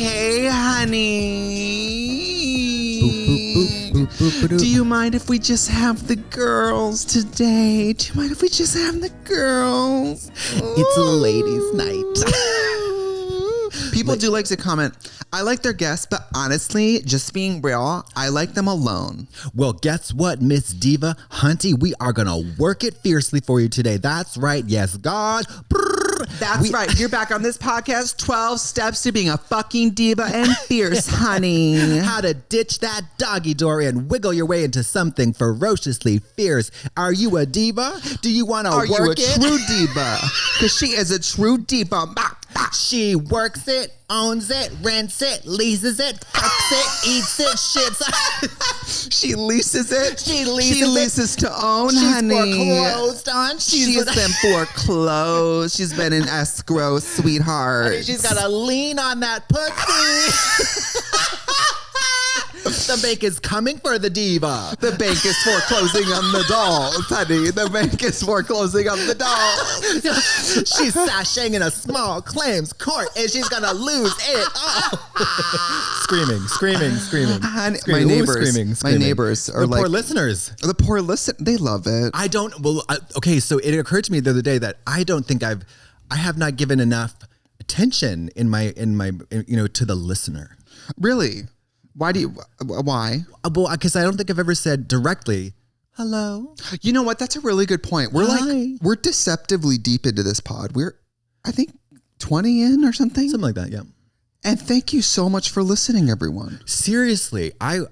Hey, honey. Boop, boop, boop, boop, boop, boop. Do you mind if we just have the girls today? Do you mind if we just have the girls? It's a ladies' night. People do like to comment. I like their guests, but honestly, just being real, I like them alone. Well, guess what, Miss Diva Hunty? We are going to work it fiercely for you today. That's right. Yes, God. That's right. You're back on this podcast. 12 steps to being a fucking diva and fierce, honey. How to ditch that doggy door and wiggle your way into something ferociously fierce. Are you a diva? Do you want to work it? Are you a true diva? Because she is a true diva. She works it, owns it, rents it, leases it, fucks it, eats it, shits. She leases it. She leases to own, She's honey. foreclosed on. She's been foreclosed. She's been in escrow, sweetheart. Honey, she's got a lien on that pussy. The bank is coming for the diva. The bank is foreclosing on the dolls, honey. The bank is foreclosing on the dolls. She's sashaying in a small claims court and she's gonna lose it all. Screaming. Honey, Screaming. my Ooh, neighbors, screaming. my neighbors are the like poor listeners. The poor they love it. Okay, so it occurred to me the other day that I don't think I have not given enough attention in my to the listener. Really? Why? Well, because I don't think I've ever said directly, hello. You know what? That's a really good point. We're deceptively deep into this pod. We're, I think, 20 in or something. Something like that, yeah. And thank you so much for listening, everyone. Seriously, a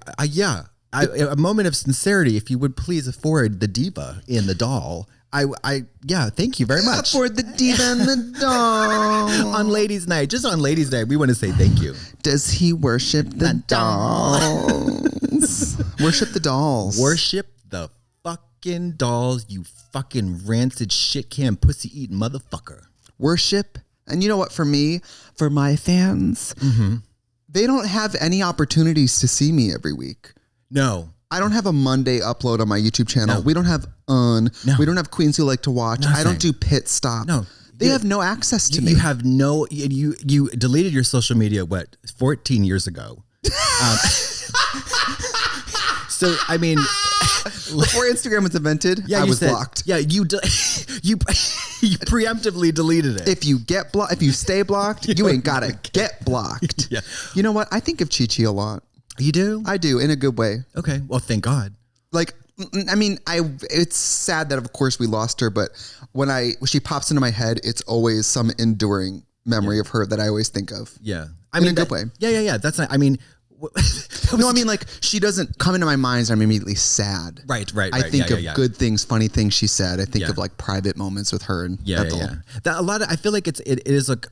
moment of sincerity, if you would please afford the diva in the doll. Thank you very much. For the diva and the doll. On Ladies' Night, just on Ladies' Night, we want to say thank you. Does he worship the dolls? Worship the dolls. Worship the fucking dolls, you fucking rancid shit can pussy eating motherfucker. Worship. And you know what, for me, for my fans, they don't have any opportunities to see me every week. No. I don't have a Monday upload on my YouTube channel. No. We don't have we don't have Queens Who Like to Watch. Nothing. I don't do Pit Stop. No. They have no access to me. You have no, you deleted your social media, 14 years ago. So, I mean. Before Instagram was invented, I was blocked. Yeah, you preemptively deleted it. If you stay blocked, you ain't gotta get blocked. Yeah. You know what? I think of Chi-Chi a lot. You do? I do, in a good way. Okay. Well, thank God. Like, I mean, it's sad that of course we lost her, but when she pops into my head, it's always some enduring memory of her that I always think of. Yeah. In a good way. Yeah. That's not, I mean. No, I mean, like, she doesn't come into my mind, so I'm immediately sad. Right. I think of good things, funny things she said. I think of like private moments with her and Ethel. Yeah. I feel like it is like,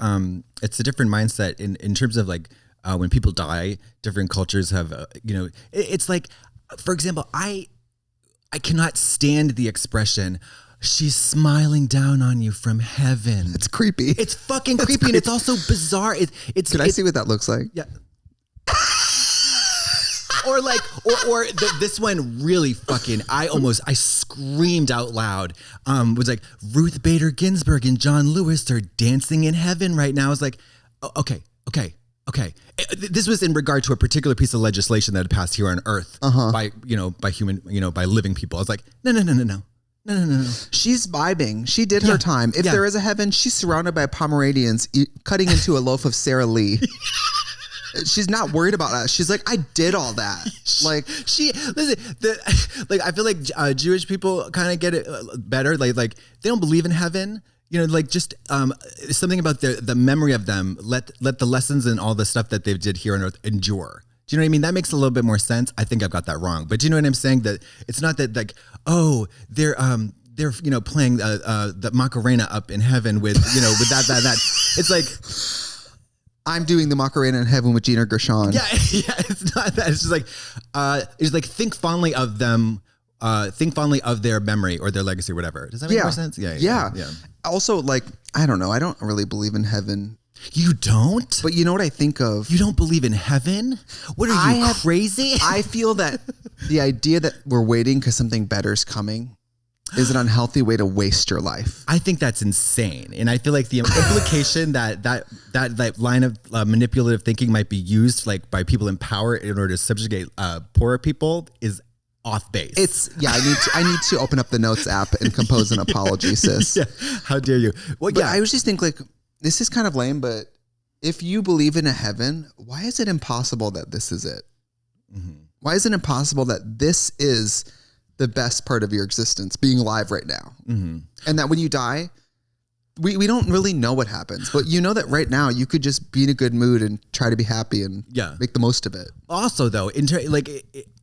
it's a different mindset in terms of like, when people die, different cultures have, it's like, for example, I cannot stand the expression, she's smiling down on you from heaven. It's creepy. It's fucking creepy. And it's also bizarre. Can I see what that looks like? Yeah. This one really fucking, I screamed out loud, was like, Ruth Bader Ginsburg and John Lewis are dancing in heaven right now. I was like, okay. This was in regard to a particular piece of legislation that had passed here on Earth by living people. I was like, no. She's vibing. She did her time. If there is a heaven, she's surrounded by Pomeranians cutting into a loaf of Sara Lee. She's not worried about us. She's like, I did all that. Like I feel like Jewish people kind of get it better. Like they don't believe in heaven. Just something about the memory of them. Let the lessons and all the stuff that they did here on Earth endure. Do you know what I mean? That makes a little bit more sense. I think I've got that wrong, but do you know what I'm saying? That it's not that like, oh, they're playing the Macarena up in heaven with that. It's like, I'm doing the Macarena in heaven with Gina Gershon. Yeah. It's not that. It's just like think fondly of them. Think fondly of their memory or their legacy or whatever. Does that make more sense? Yeah. Also, like, I don't know. I don't really believe in heaven. You don't? But you know what I think of? You don't believe in heaven? What are you, crazy? I feel that the idea that we're waiting because something better's coming is an unhealthy way to waste your life. I think that's insane. And I feel like the implication that line of manipulative thinking might be used like by people in power in order to subjugate poorer people is off base. I need to open up the notes app and compose an apology, sis. Yeah. How dare you? Well, but I was just think like, this is kind of lame, but if you believe in a heaven, why is it impossible that this is it? Mm-hmm. Why is it impossible that this is the best part of your existence, being alive right now? Mm-hmm. And that when you die, we don't really know what happens, but you know that right now you could just be in a good mood and try to be happy and make the most of it. Also, though,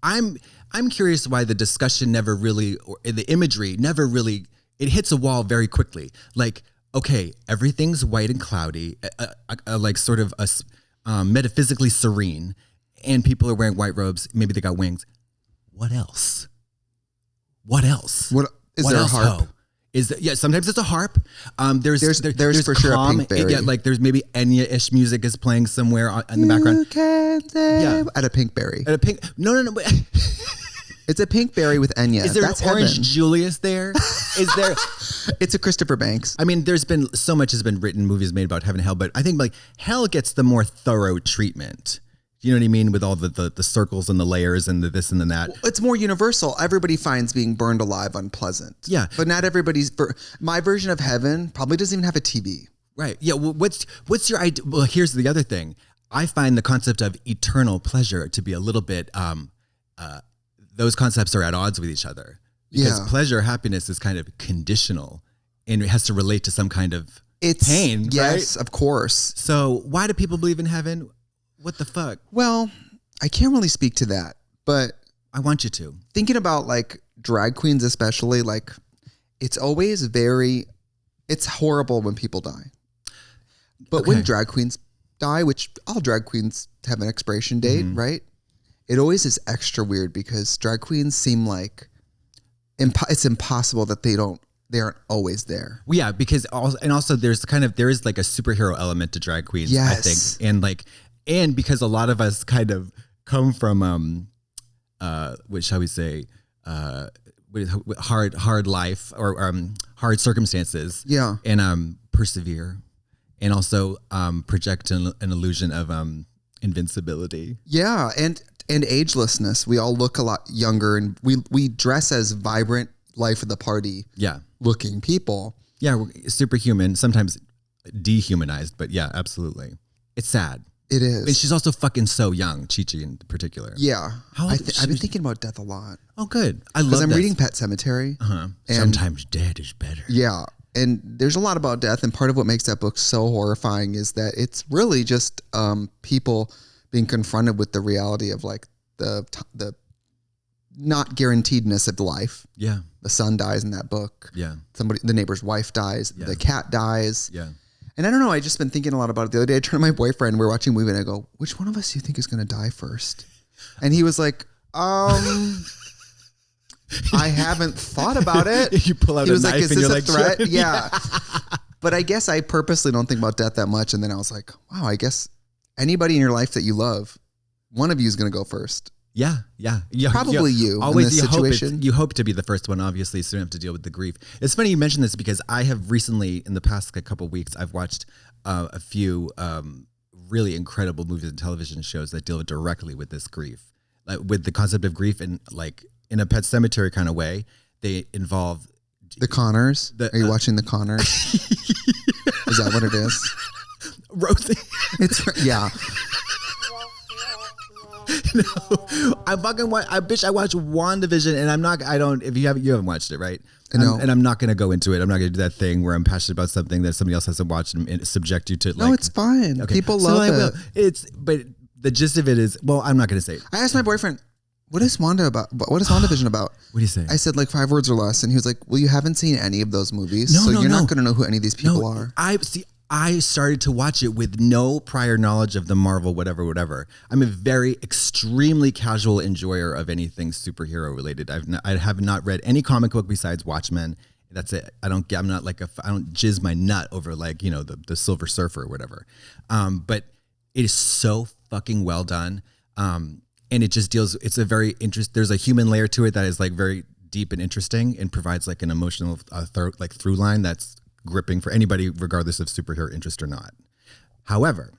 I'm curious why the discussion never really, or the imagery never really, it hits a wall very quickly. Like, okay, everything's white and cloudy, like sort of metaphysically serene, and people are wearing white robes. Maybe they got wings. What else? What else? What is there? A harp? Sometimes it's a harp. There's for sure a Pinkberry. Like there's maybe Enya-ish music is playing somewhere in the background. At a Pinkberry. At a pink. No. It's a Pinkberry with Enya. Is there That's an orange heaven. Julius there? Is there? It's a Christopher Banks. I mean, there's been so much has been written, movies made about heaven and hell, but I think like hell gets the more thorough treatment. You know what I mean? With all the circles and the layers and the this and the that. Well, it's more universal. Everybody finds being burned alive unpleasant. Yeah. But not everybody's. My version of heaven probably doesn't even have a TV. Right. Yeah. Well, what's your idea? Well, here's the other thing. I find the concept of eternal pleasure to be a little bit, those concepts are at odds with each other. Because pleasure, happiness is kind of conditional and it has to relate to some kind of pain. Yes, right? of course. So why do people believe in heaven? What the fuck? Well, I can't really speak to that, but I want you to. Thinking about like drag queens, especially, like it's always it's horrible when people die. But when drag queens die, which all drag queens have an expiration date, right? It always is extra weird because drag queens seem like it's impossible that they aren't always there. Well, yeah, because also there is like a superhero element to drag queens, I think. And because a lot of us kind of come from what shall we say, hard life or hard circumstances. Yeah. And persevere. And also project an illusion of invincibility. Yeah, and agelessness. We all look a lot younger, and we dress as vibrant, life of the party looking people. Yeah, we're superhuman, sometimes dehumanized, but yeah, absolutely. It's sad. It is. And she's also fucking so young, Chi-Chi in particular. Yeah. I've been thinking about death a lot. Oh, good. I love Because I'm reading Pet Sematary. Uh-huh. Sometimes dead is better. Yeah. And there's a lot about death, and part of what makes that book so horrifying is that it's really just people being confronted with the reality of like the not guaranteedness of life. Yeah. The son dies in that book. Yeah. The neighbor's wife dies. Yeah. The cat dies. Yeah. And I don't know, I just been thinking a lot about it. The other day I turned to my boyfriend, we were watching a movie, and I go, which one of us do you think is going to die first? And he was like, I haven't thought about it. You pull out a knife is and this you're a threat? Sure. Yeah. But I guess I purposely don't think about death that much. And then I was like, wow, I guess anybody in your life that you love, one of you is going to go first. Yeah. Probably you. Always in this situation. You hope to be the first one, obviously, so you don't have to deal with the grief. It's funny you mentioned this because I have recently, in the past couple of weeks, I've watched a few really incredible movies and television shows that deal directly with this grief, with the concept of grief, and like in a Pet Sematary kind of way. They involve the Connors. Are you watching the Connors? Is that what it is? Rosie. Yeah. No, I watched WandaVision, and if you haven't watched it, right? No. And I'm not going to go into it. I'm not going to do that thing where I'm passionate about something that somebody else hasn't watched and subject you to. No, it's fine. Okay. People love it. But the gist of it is, well, I'm not going to say it. I asked my boyfriend, what is WandaVision about? What do you say? I said like 5 words or less. And he was like, well, you haven't seen any of those movies. So you're not going to know who any of these people are. I started to watch it with no prior knowledge of the Marvel, whatever. I'm a very extremely casual enjoyer of anything superhero related. I have not read any comic book besides Watchmen. That's it. I don't jizz my nut over like, the Silver Surfer or whatever. But it is so fucking well done. And it just it's a very there's a human layer to it that is like very deep and interesting and provides like an emotional through line that's gripping for anybody, regardless of superhero interest or not. However,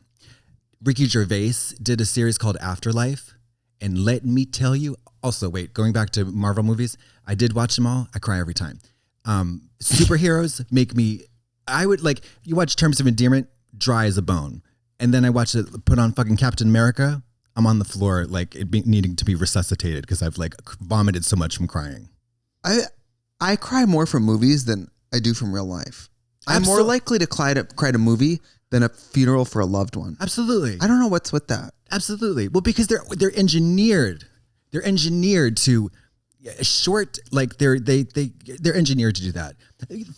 Ricky Gervais did a series called Afterlife, and let me tell you, also, wait, going back to Marvel movies, I did watch them all. I cry every time. Superheroes make me, you watch Terms of Endearment, dry as a bone. And then I watched it, put on fucking Captain America. I'm on the floor, like needing to be resuscitated because I've like vomited so much from crying. I cry more from movies than I do from real life. I'm more likely to cry to a movie than a funeral for a loved one. Absolutely. I don't know what's with that. Absolutely. Well, because they're engineered. They're engineered to short, like they're engineered to do that.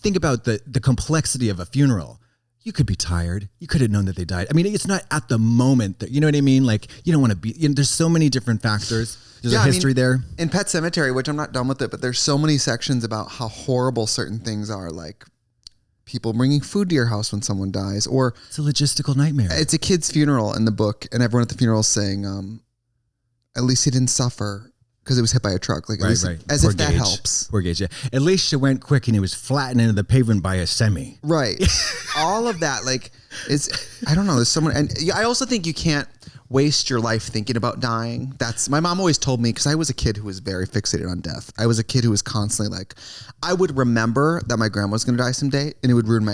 Think about the complexity of a funeral. You could be tired. You could have known that they died. I mean, it's not at the moment that, you know what I mean? Like, you don't want to be, there's so many different factors. There's a history there. In Pet Sematary, which I'm not done with it, but there's so many sections about how horrible certain things are, like people bringing food to your house when someone dies, or it's a logistical nightmare. It's a kid's funeral in the book, and everyone at the funeral is saying, at least he didn't suffer because it was hit by a truck. Like, right. As Poor if that Gage. helps. Poor Gage, yeah. At least she went quick and he was flattened into the pavement by a semi. Right. All of that, like, I don't know. There's someone, and I also think you can't waste your life thinking about dying. My mom always told me, because I was a kid who was very fixated on death. I was a kid who was constantly like, I would remember that my grandma was going to die someday, and it would ruin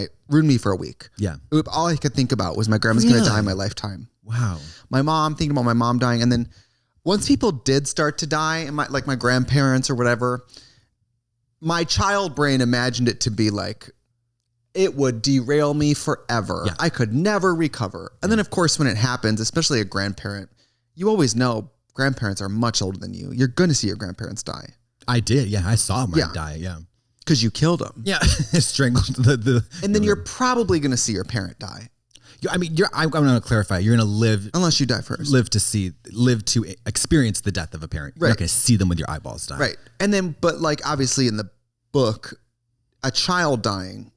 me for a week. Yeah. All I could think about was my grandma's going to die in my lifetime. Wow. Thinking about my mom dying, and then once people did start to die, and my grandparents or whatever, my child brain imagined it to be like, it would derail me forever. Yeah. I could never recover. And then, of course, when it happens, especially a grandparent, you always know grandparents are much older than you. You're going to see your grandparents die. I did. Yeah. I saw mine die. Yeah. Because you killed them. Yeah. Strangled the. And then you're probably going to see your parent die. I mean, I'm going to clarify. You're going to live. Unless you die first. Live to experience the death of a parent. You're not going to see them with your eyeballs die. Right. And then, but like, obviously in the book, a child dying,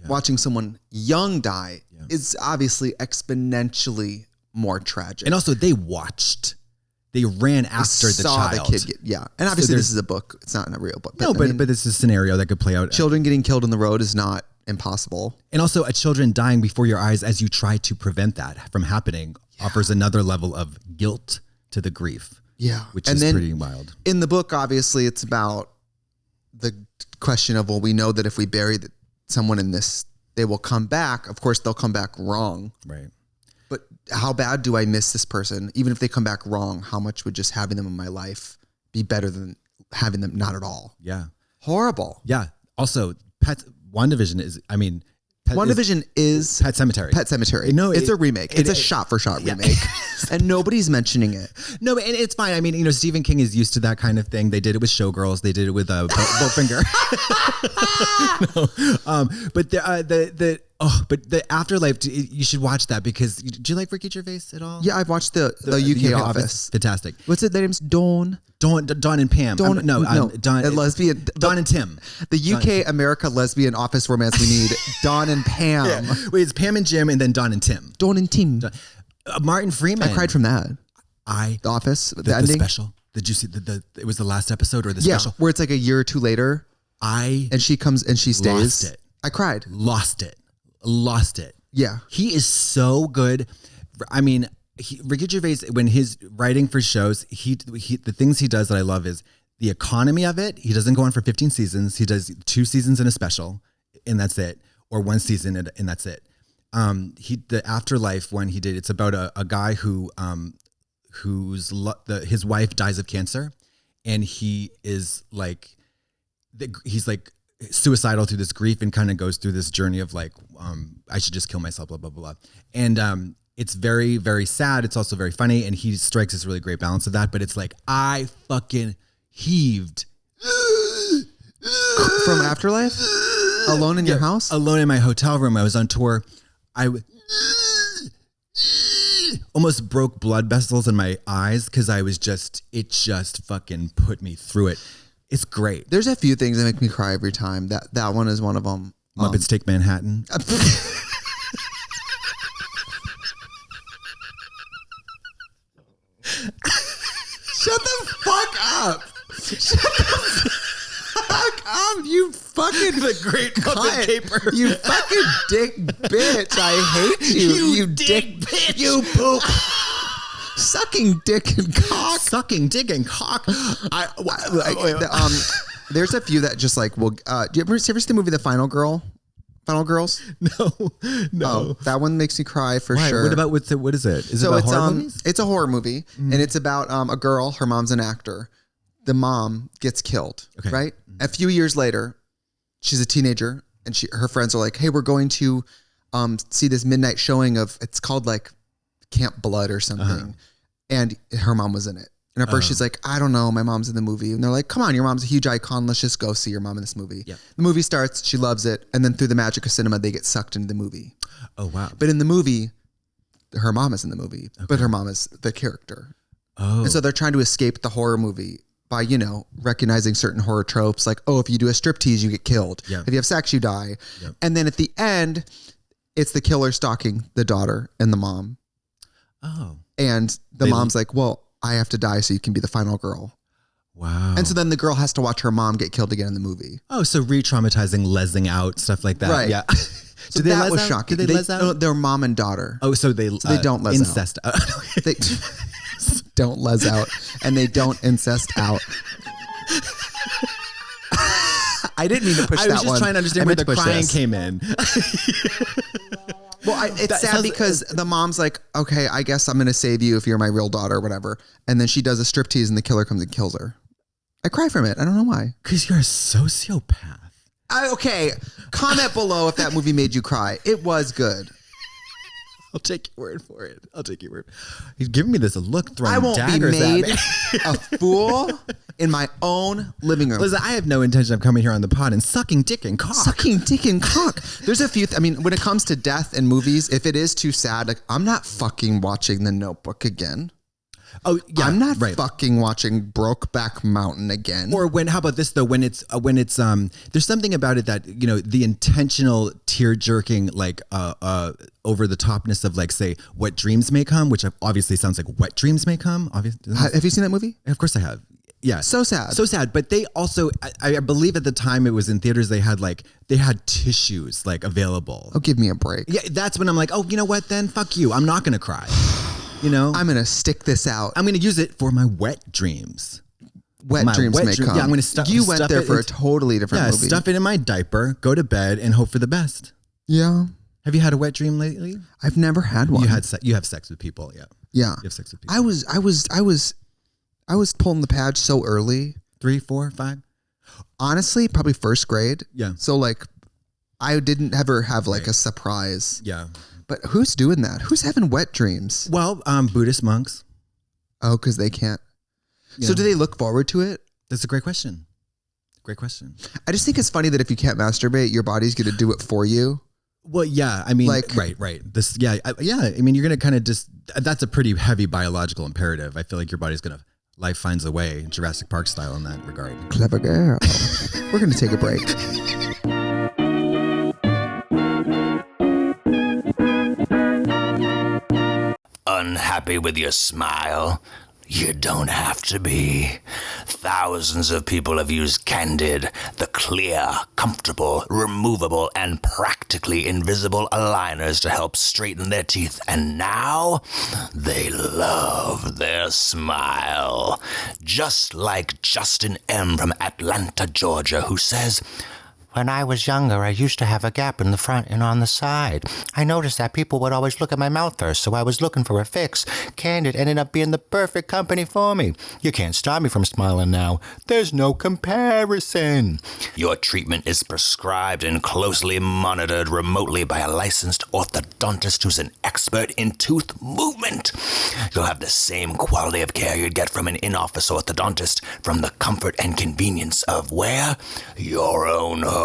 watching someone young die is obviously exponentially more tragic. And also they ran after the child. The kid and obviously this is a book. It's not a real book. But but this is a scenario that could play out. Children getting killed on the road is not impossible. And also a children dying before your eyes as you try to prevent that from happening offers another level of guilt to the grief. Yeah. Which is pretty wild. In the book, obviously, it's about the question of, well, we know that if we bury someone in this, they will come back. Of course, they'll come back wrong. Right. But how bad do I miss this person? Even if they come back wrong, how much would just having them in my life be better than having them not at all? Yeah. Horrible. Yeah. Also, WandaVision is Pet Sematary. Pet Sematary. No, it's a remake. It's a shot-for-shot remake. And nobody's mentioning it. No, and it's fine. I mean, Stephen King is used to that kind of thing. They did it with Showgirls. They did it with Bowfinger. But the Afterlife, you should watch that because, do you like Ricky Gervais at all? Yeah, I've watched the UK Office. Fantastic. What's it? Their name's Dawn and Pam. lesbian. Dawn and Tim. The UK America lesbian office romance we need. Dawn and Pam. Yeah. Wait, it's Pam and Jim and then Dawn and Tim. Dawn and Tim. Martin Freeman. I cried from that. The Office. The ending. The special. Did you see it was the last episode or the special? Where it's like a year or two later. And she comes and she stays. Lost it. I cried. Lost it. Yeah. He is so good. I mean, Ricky Gervais, when he's writing for shows, the things he does that I love is the economy of it. He doesn't go on for 15 seasons. He does 2 seasons in a special and that's it. Or 1 season and that's it. The Afterlife one he did, it's about a guy his wife dies of cancer and he is like, he's like suicidal through this grief and kind of goes through this journey of like, I should just kill myself, blah, blah, blah. And it's very, very sad. It's also very funny. And he strikes this really great balance of that. But it's like, I fucking heaved. From Afterlife? Alone in your house? Alone in my hotel room. I was on tour. I almost broke blood vessels in my eyes because it just fucking put me through it. It's great. There's a few things that make me cry every time. That one is one of them. Muppets Take Manhattan. Shut the fuck up. You fucking the great Muppet caper. You fucking dick bitch. I hate you. You dick bitch. You poop. Sucking dick and cock. Sucking dick and cock. There's a few that just like will. Do you ever see the movie The Final Girl? Final Girls? No. Oh, that one makes me cry for sure. What about what is it? Is it about horror movies? It's a horror movie, and it's about a girl. Her mom's an actor. The mom gets killed. Okay. Right. A few years later, she's a teenager, and her friends are like, "Hey, we're going to see this midnight showing of it's called like Camp Blood or something," and her mom was in it. And at first she's like, I don't know, my mom's in the movie. And they're like, come on, your mom's a huge icon. Let's just go see your mom in this movie. Yep. The movie starts, she loves it. And then through the magic of cinema, they get sucked into the movie. Oh, wow. But in the movie, her mom is in the movie, but her mom is the character. Oh. And so they're trying to escape the horror movie by, recognizing certain horror tropes. Like, if you do a striptease, you get killed. Yep. If you have sex, you die. Yep. And then at the end, it's the killer stalking the daughter and the mom. Oh. And the mom's like, well, I have to die so you can be the final girl. Wow. And so then the girl has to watch her mom get killed again in the movie. Oh, so re-traumatizing, lesing out, stuff like that. Right. Yeah. So that was shocking. Did they les out? No, they're mom and daughter. Oh, so they don't les incest out. They don't les out. And they don't incest out. I didn't mean to push that one. I was just trying to understand where the crying came in. Well, it's sad because the mom's like, okay, I guess I'm going to save you if you're my real daughter or whatever. And then she does a striptease and the killer comes and kills her. I cry from it. I don't know why. Because you're a sociopath. Okay. Comment below if that movie made you cry. It was good. I'll take your word for it. He's giving me this look, throwing I won't daggers be made at me. a fool in my own living room. Listen, I have no intention of coming here on the pod and sucking dick and cock. Sucking dick and cock. There's a few. When it comes to death in movies, if it is too sad, like I'm not fucking watching The Notebook again. Oh, yeah, I'm not fucking watching Brokeback Mountain again. Or how about this though? When it's there's something about it that the intentional tear jerking, like over the topness of like say What Dreams May Come, which obviously sounds like Wet Dreams May Come. Obviously, have you seen that movie? Of course I have. Yeah, so sad. But they also, I believe at the time it was in theaters, they had tissues like available. Oh, give me a break. Yeah, that's when I'm like, oh, you know what? Then fuck you. I'm not gonna cry. I'm going to stick this out. I'm going to use it for my wet dreams. Wet dreams may come. Yeah, I'm going to stuff You went there for a totally different movie. Stuff it in my diaper, go to bed, and hope for the best. Yeah. Have you had a wet dream lately? I've never had one. You have sex with people, yeah. Yeah. You have sex with people. I was pulling the pad so early. 3, 4, 5? Honestly, probably first grade. Yeah. So I didn't ever have a surprise. Yeah. But who's doing that? Who's having wet dreams? Well, Buddhist monks. Oh, because they can't. So do they look forward to it? That's a great question. I just think it's funny that if you can't masturbate, your body's going to do it for you. Well, yeah. I mean, right. This, yeah. I mean, you're going to kind of that's a pretty heavy biological imperative. I feel like your body's going to, life finds a way, Jurassic Park style in that regard. Clever girl. We're going to take a break. Unhappy with your smile? You don't have to be. Thousands of people have used Candid, the clear, comfortable, removable, and practically invisible aligners to help straighten their teeth, and now they love their smile. Just like Justin M. from Atlanta, Georgia, who says, "When I was younger, I used to have a gap in the front and on the side. I noticed that people would always look at my mouth first, so I was looking for a fix. Candid ended up being the perfect company for me. You can't stop me from smiling now. There's no comparison." Your treatment is prescribed and closely monitored remotely by a licensed orthodontist who's an expert in tooth movement. You'll have the same quality of care you'd get from an in-office orthodontist, from the comfort and convenience of where? Your own home.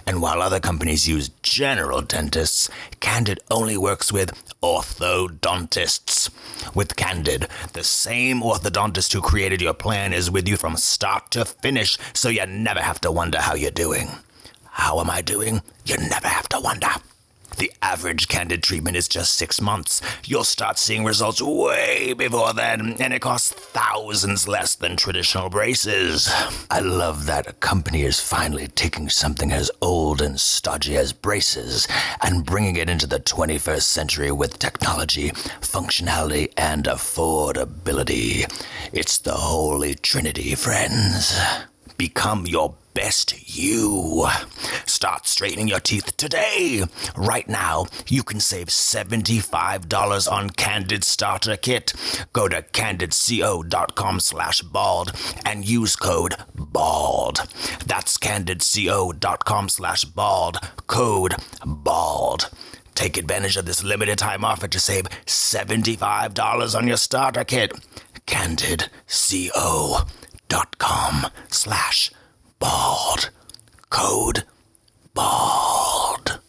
And while other companies use general dentists, Candid only works with orthodontists. With Candid, the same orthodontist who created your plan is with you from start to finish, so you never have to wonder how you're doing. How am I doing? You never have to wonder. The average Candid treatment is just 6 months. You'll start seeing results way before then, and it costs thousands less than traditional braces. I love that a company is finally taking something as old and stodgy as braces and bringing it into the 21st century with technology, functionality, and affordability. It's the Holy Trinity, friends. Become your best you. Start straightening your teeth today. Right now, you can save $75 on Candid Starter Kit. Go to candidco.com/bald and use code BALD. That's candidco.com/bald, code BALD. Take advantage of this limited time offer to save $75 on your starter kit. candidco.com/bald. Code BALD.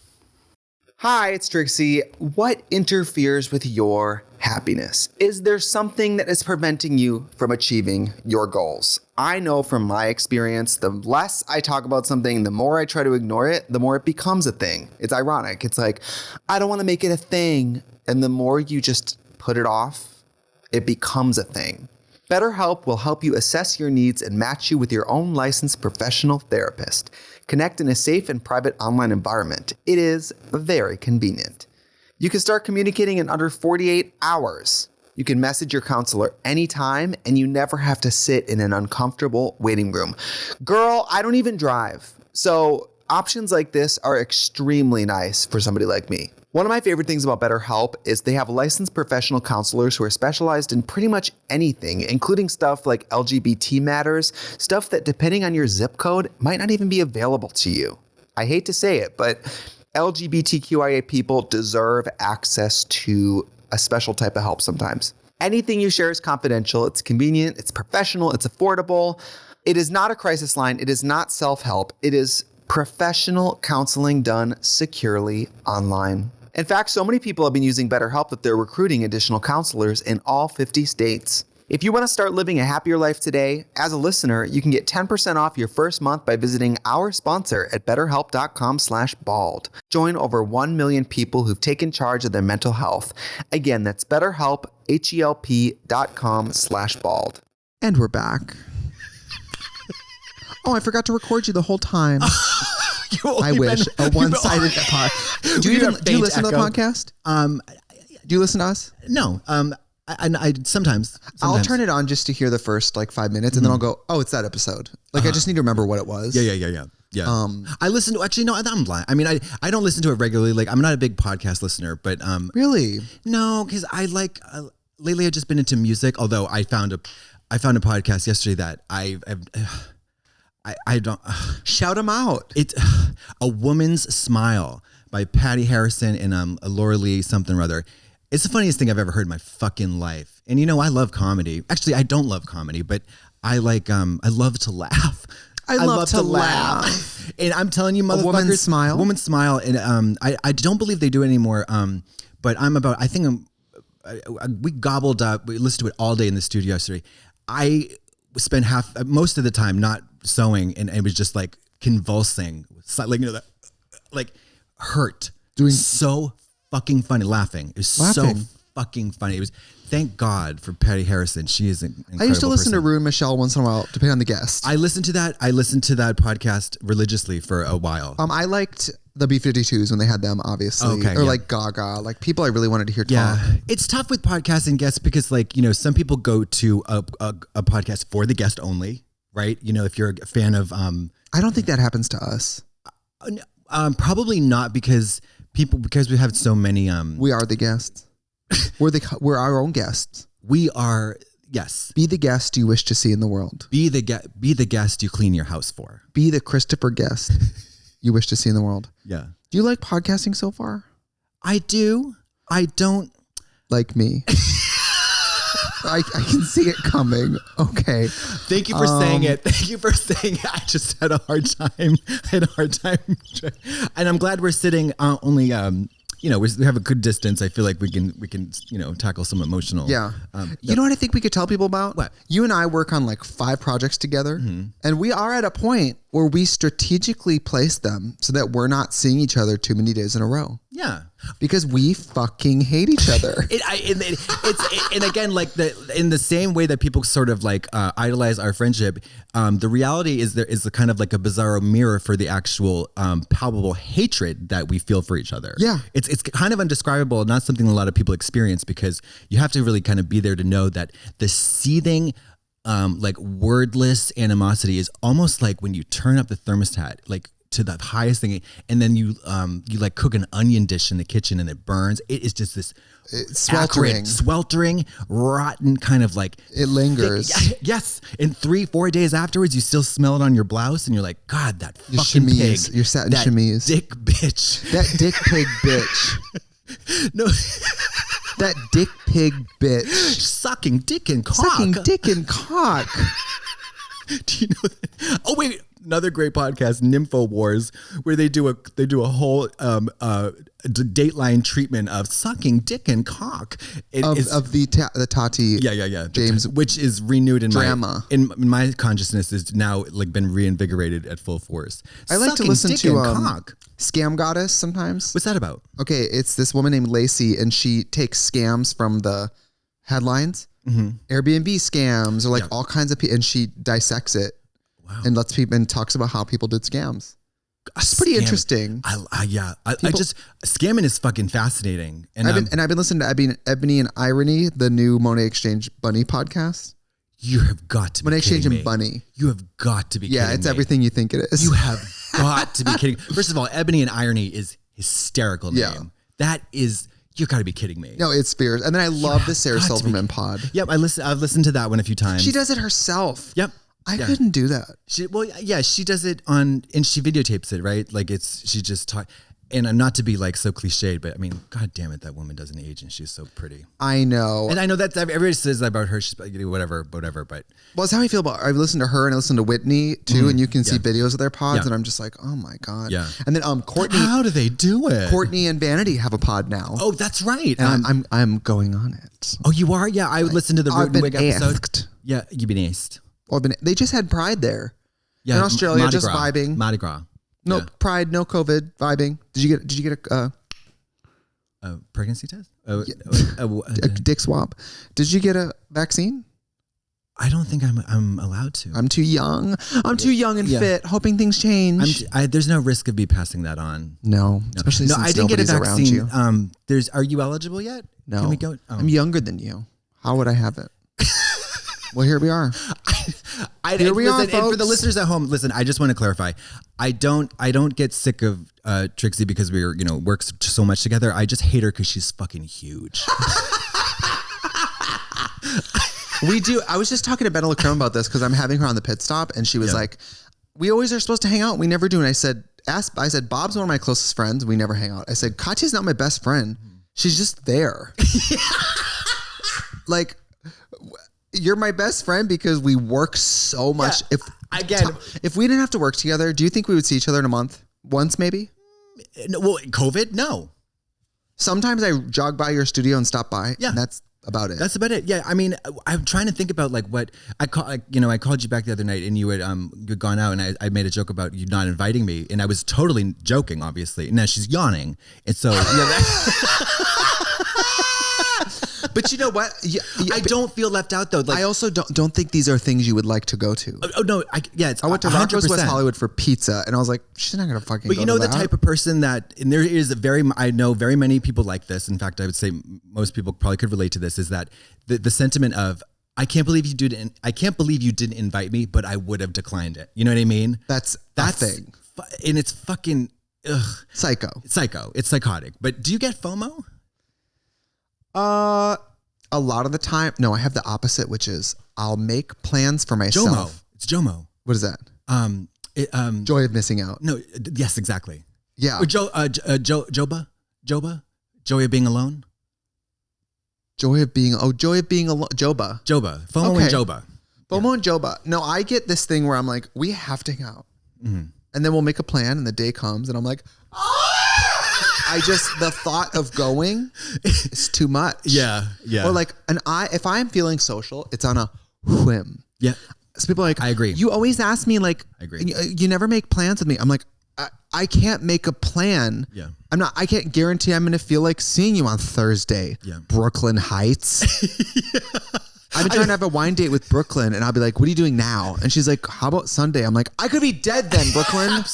Hi, it's Trixie. What interferes with your happiness? Is there something that is preventing you from achieving your goals? I know from my experience, the less I talk about something, the more I try to ignore it, the more it becomes a thing. It's ironic. It's like, I don't want to make it a thing. And the more you just put it off, it becomes a thing. BetterHelp will help you assess your needs and match you with your own licensed professional therapist. Connect in a safe and private online environment. It is very convenient. You can start communicating in under 48 hours. You can message your counselor anytime, and you never have to sit in an uncomfortable waiting room. Girl, I don't even drive. So options like this are extremely nice for somebody like me. One of my favorite things about BetterHelp is they have licensed professional counselors who are specialized in pretty much anything, including stuff like LGBT matters, stuff that depending on your zip code might not even be available to you. I hate to say it, but LGBTQIA people deserve access to a special type of help sometimes. Anything you share is confidential, it's convenient, it's professional, it's affordable. It is not a crisis line, it is not self-help, it is professional counseling done securely online. In fact, so many people have been using BetterHelp that they're recruiting additional counselors in all 50 states. If you want to start living a happier life today, as a listener, you can get 10% off your first month by visiting our sponsor at betterhelp.com/bald. Join over 1 million people who've taken charge of their mental health. Again, that's BetterHelp, HELP.com/bald. And we're back. Oh, I forgot to record you the whole time. I wish. A one-sided podcast. Do you listen to the podcast? Do you listen to us? No. I sometimes. I'll turn it on just to hear the first 5 minutes, and then I'll go, oh, it's that episode. I just need to remember what it was. Yeah. I listen to, actually, no, I'm blind. I mean, I don't listen to it regularly. I'm not a big podcast listener, but. Really? No, because I lately I've just been into music, although I found a podcast yesterday that I don't shout them out. It's A Woman's Smile by Patty Harrison and Laura Lee something or other. It's the funniest thing I've ever heard in my fucking life. And I love comedy. Actually, I don't love comedy, but I love to laugh. I love to laugh. And I'm telling you, motherfuckers, A Woman's Smile. Woman's Smile. And I don't believe they do it anymore. But we gobbled up. We listened to it all day in the studio yesterday. I spent most of the time not sewing, and it was just convulsing, hurt. Doing so fucking funny, laughing. It was so fucking funny. It was. Thank God for Patty Harrison. She is an incredible I used to listen person. to Rue and Michelle once in a while, depending on the guest. I listened to that podcast religiously for a while. I liked the B-52s when they had them, obviously. Okay, or Gaga, people I really wanted to hear talk. Yeah, it's tough with podcasting guests because some people go to a podcast for the guest only, right? If you're a fan of. I don't think that happens to us. Probably not because we have so many. We are the guests. We're our own guests. We are, yes. Be the guest you wish to see in the world. Be the guest you clean your house for. Be the Christopher guest you wish to see in the world. Yeah. Do you like podcasting so far? I do. I don't. Like me. I can see it coming. Okay. Thank you for saying it. Thank you for saying it. I just had a hard time. And I'm glad we're sitting only... we have a good distance. I feel like we can tackle some emotional. Yeah. You know what I think we could tell people about? What? You and I work on 5 projects together, and we are at a point where we strategically place them so that we're not seeing each other too many days in a row. Yeah. Because we fucking hate each other. And again, like in the same way that people sort of like idolize our friendship, the reality is there is a kind of like a bizarro mirror for the actual palpable hatred that we feel for each other. Yeah. It's kind of undescribable, not something a lot of people experience, because you have to really kind of be there to know that the seething like wordless animosity is almost like when you turn up the thermostat, like to the highest thing, and then you like cook an onion dish in the kitchen and it burns. It is just this sweltering, rotten kind of like, it lingers. Yes. And 3-4 days afterwards, you still smell it on your blouse and you're like, God, that fucking pig. Your satin that chemise. Dick bitch. That dick pig bitch. No. That dick pig bitch. Sucking dick and cock. Sucking dick and cock. Do you know that? Oh, wait. Another great podcast, Nympho Wars, where they do a whole Dateline treatment of sucking dick and cock. Of the Tati. Yeah. James, which is renewed in drama. In my consciousness is now like been reinvigorated at full force. I like Sucking to listen dick to and cock. Scam Goddess sometimes. What's that about? Okay, it's this woman named Lacey, and she takes scams from the headlines, Airbnb scams, or like all kinds of people, and she dissects it. Wow. And lets people and talks about how people did scams. It's pretty interesting. I just scamming is fucking fascinating. And I've been listening to Ebony and Irony, the new Monet Exchange Bunny podcast. You have got to be Monet kidding Exchange me. and Bunny. You have got to be kidding me. Yeah, it's everything you think it is. You have got to be kidding. First of all, Ebony and Irony is hysterical name. Yeah. That is, you got to be kidding me. No, it's fierce. And then I love the Sarah Silverman pod. Yep, I've listened to that one a few times. She does it herself. Yep. I couldn't do that. She does it and she videotapes it, right? Like she just talk, and I'm not to be like so cliched, but I mean, God damn it, that woman doesn't age and she's so pretty. I know. And I know that everybody says that about her. She's whatever, but. Well, it's how I feel about, I've listened to her and I listened to Whitney too, and you can see videos of their pods and I'm just like, oh my God. Yeah. And then Courtney. How do they do it? Courtney and Vanity have a pod now. Oh, that's right. And I'm going on it. Oh, you are? Yeah, I would listen to the Root and Wig episode. Asked. Yeah, you've been asked. They just had Pride there. Yeah, in Australia, Mardi just Gras. vibing. Mardi Gras. No Pride, no COVID, vibing. Did you get a pregnancy test? A dick swab? Did you get a vaccine? I don't think I'm allowed to. I'm too young. I'm too young and fit. Hoping things change. There's no risk of me passing that on. No, especially since I didn't get a vaccine. Around you. Are you eligible yet? No. Can we go? Oh. I'm younger than you. How would I have it? Well, here we are. Here we are, folks. And for the listeners at home, listen. I just want to clarify. I don't get sick of Trixie because we're work so much together. I just hate her because she's fucking huge. We do. I was just talking to Ben Lacrone about this because I'm having her on the pit stop, and she was like, "We always are supposed to hang out. We never do." And I said, "Bob's one of my closest friends. We never hang out." I said, "Katya's not my best friend. She's just there." Like. You're my best friend because we work so much. Yeah, If we didn't have to work together, do you think we would see each other in a month? Once, maybe? No, well, COVID? No. Sometimes I jog by your studio and stop by. Yeah. And that's about it. That's about it. Yeah. I mean, I'm trying to think about like what I called you back the other night and you had gone out and I made a joke about you not inviting me. And I was totally joking, obviously. Now she's yawning. And so, But you know what? I don't feel left out though. Like, I also don't think these are things you would like to go to. Oh no, I went to Rocco's West Hollywood for pizza, and I was like, she's not gonna fucking. But go you know to the that. type of person that, and I know very many people like this. In fact, I would say most people probably could relate to this. Is that the sentiment of I can't believe you didn't invite me, but I would have declined it. You know what I mean? That's that thing, and it's fucking psycho. It's psychotic. But do you get FOMO? A lot of the time, no. I have the opposite, which is I'll make plans for myself. JOMO. It's JOMO. What is that? Joy of missing out. No. Yes, exactly. Yeah. Or Joba. Joy of being alone. Joy of being alone. Joba. FOMO and Joba. FOMO and Joba. No, I get this thing where I'm like, we have to hang out. Mm-hmm. And then we'll make a plan and the day comes and I'm like, the thought of going is too much. Yeah. Or like, if I'm feeling social, it's on a whim. Yeah. So people are like, I agree. You always ask me like, I agree. You never make plans with me. I'm like, I can't make a plan. Yeah. I can't guarantee I'm going to feel like seeing you on Thursday. Yeah. Brooklyn Heights. I've been trying to have a wine date with Brooklyn, and I'll be like, what are you doing now? And she's like, how about Sunday? I'm like, I could be dead then, Brooklyn.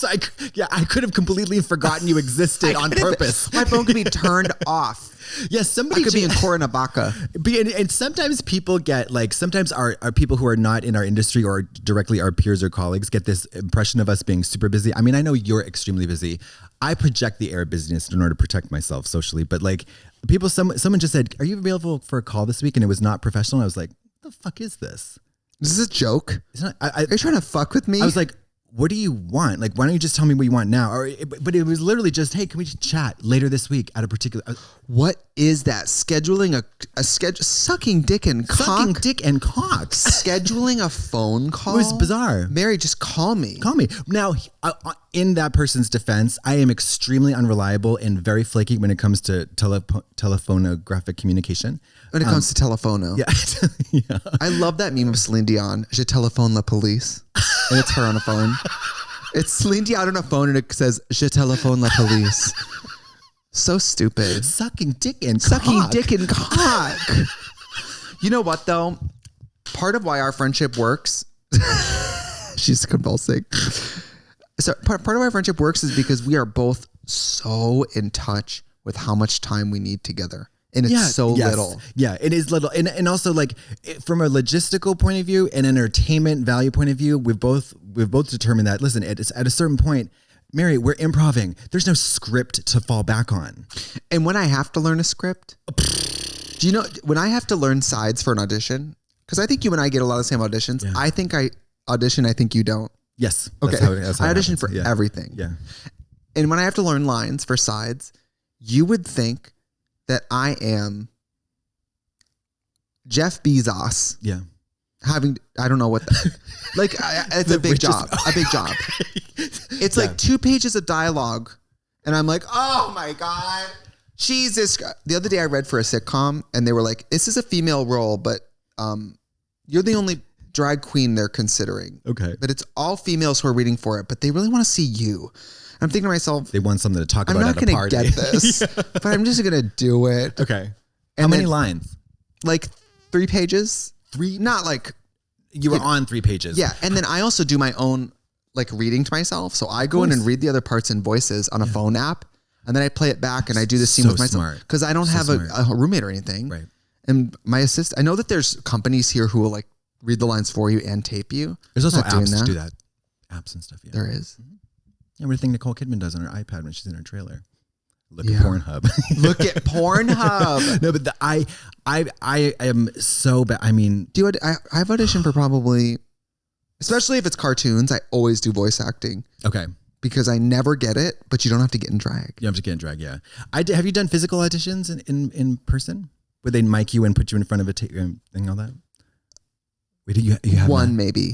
I could have completely forgotten you existed on purpose. My phone could be turned off. Yes, somebody I could be in Cuernavaca. And sometimes people get sometimes our people who are not in our industry or directly our peers or colleagues get this impression of us being super busy. I mean, I know you're extremely busy. I project the air of busyness in order to protect myself socially. But someone just said, are you available for a call this week? And it was not professional. I was like, what the fuck is this? Is this a joke? It's not, are you trying to fuck with me? I was like, what do you want? Like, why don't you just tell me what you want now? But it was literally just, hey, can we just chat later this week at a particular... What is that? Scheduling a schedule, sucking dick and cock? Sucking dick and cock. Scheduling a phone call? It was bizarre. Mary, just call me. Call me. Now, in that person's defense, I am extremely unreliable and very flaky when it comes to telephonographic communication. When it comes to telephono. Yeah. Yeah. I love that meme of Celine Dion. Je téléphone la police. And it's her on a phone. It's Celine Dion on a phone and it says, Je téléphone la police. So stupid. Sucking dick and cock. You know what, though? Part of why our friendship works... She's convulsing. So part of our friendship works is because we are both so in touch with how much time we need together. And it's little. Yeah, it is little. And also from a logistical point of view and entertainment value point of view, we've both determined that, listen, at a certain point, Mary, we're improving. There's no script to fall back on. And when I have to learn a script, do you know, when I have to learn sides for an audition, because I think you and I get a lot of the same auditions. Yeah. I think I audition. I think you don't. Yes. Okay. That's how I audition for everything. Yeah. And when I have to learn lines for sides, you would think that I am Jeff Bezos. Yeah. I don't know what it's a big job. A big job. It's like 2 pages of dialogue. And I'm like, oh my God. Jesus. The other day I read for a sitcom and they were like, this is a female role, but you're the only drag queen they're considering. Okay. But it's all females who are reading for it, but they really want to see you. I'm thinking to myself, they want something to talk about at a party. I'm not going to get this, but I'm just going to do it. Okay. And how many lines? Like 3 pages. 3? Not like... You were on 3 pages. Yeah. And then I also do my own reading to myself. So I go in and read the other parts in voices on a phone app. And then I play it back and I do the scene with myself. Because I don't have a roommate or anything. Right. And my assistant, I know that there's companies here who will read the lines for you and tape you. There's also apps to do that. Apps and stuff. Yeah. There is. Mm-hmm. Everything Nicole Kidman does on her iPad when she's in her trailer. Look at Pornhub. Look at Pornhub. No, but I am so bad. I mean, I've auditioned for probably, especially if it's cartoons, I always do voice acting. Okay. Because I never get it, but you don't have to get in drag. You have to get in drag, yeah. Have you done physical auditions in person? Where they mic you and put you in front of a thing and all that? Wait, you have one maybe.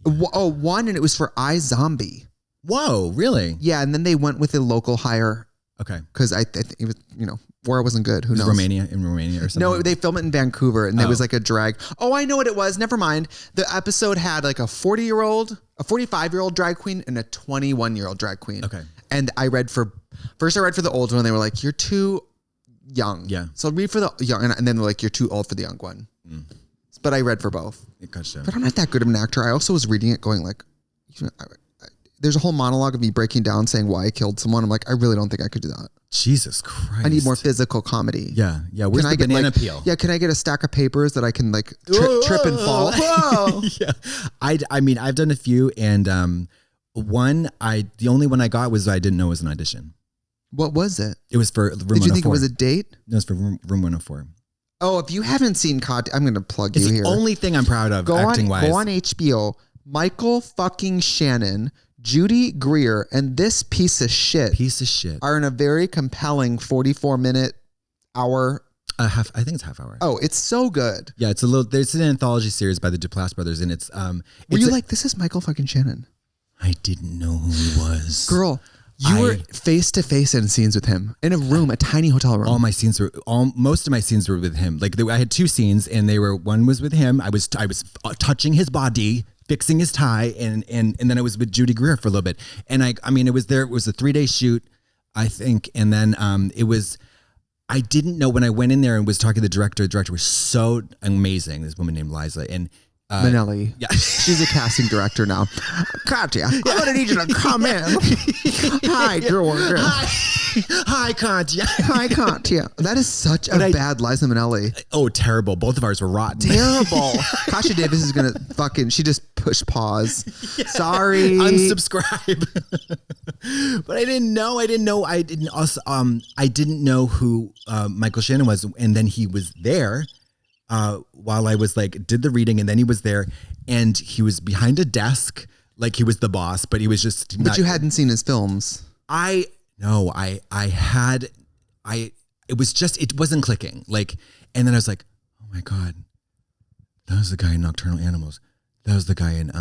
One, and it was for iZombie. Whoa, really? Yeah, and then they went with a local hire. Okay. Because I think it was, or it wasn't good. Who knows? In Romania or something? No, they filmed it in Vancouver, and there was a drag. Oh, I know what it was. Never mind. The episode had a 40-year-old, a 45-year-old drag queen, and a 21-year-old drag queen. Okay. And I read for the old one. They were like, you're too young. Yeah. So read for the young, and then they're like, you're too old for the young one. Mm. But I read for both. Gotcha. But I'm not that good of an actor. I also was reading it going there's a whole monologue of me breaking down saying why I killed someone. I'm like, I really don't think I could do that. Jesus Christ. I need more physical comedy. Yeah. Yeah. Where's the banana peel? Yeah. Can I get a stack of papers that I can trip and fall? Whoa. Yeah. I mean, I've done a few and the only one I got was I didn't know it was an audition. What was it? It was for Room 104. Did you think it was a date? No, it was for Room 104. Oh, if you haven't seen Katya, I'm going to plug you here. It's the only thing I'm proud of acting-wise. Go on HBO. Michael fucking Shannon, Judy Greer, and this piece of shit are in a very compelling 44-minute hour. I think it's half hour. Oh, it's so good. Yeah, it's an anthology series by the Duplass brothers, and it's were you like, this is Michael fucking Shannon? I didn't know who he was. Girl, you were face to face in scenes with him in a room, a tiny hotel room. Most of my scenes were with him. I had 2 scenes, and one was with him. I was touching his body fixing his tie, and then I was with Judy Greer for a little bit, and I mean, it was a 3-day shoot, I think, and then I didn't know when I went in there and was talking to the director was so amazing. This woman named Liza, and Manelli. Yeah. She's a casting director now. Katya, I'm going to need you to come in. Hi, George. Hi, Katya. Hi, Katya. That is such a bad Liza Minnelli. Oh, terrible. Both of ours were rotten. Terrible. Katya Davis is going to she just pushed pause. Yeah. Sorry. Unsubscribe. But I didn't know. I didn't know who Michael Shannon was. And then he was there. While I was did the reading, and then he was there, and he was behind a desk, like he was the boss, but he was just. But you hadn't seen his films. It wasn't clicking. And then I was like, oh my God, that was the guy in Nocturnal Animals. That was the guy in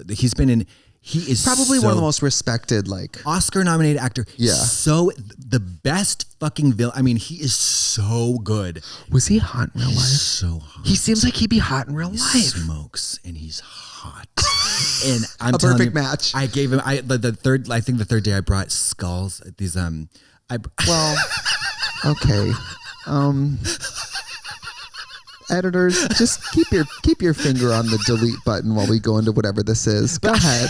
he's been in. He is probably one of the most respected, Oscar-nominated actor. Yeah. So the best fucking villain. I mean, he is so good. Was he hot in real life? So hot. He seems like he'd be hot in real life. Smokes and he's hot. And I'm a perfect match. I gave him. The third day I brought skulls. These okay. Editors, just keep your finger on the delete button while we go into whatever this is. Go ahead.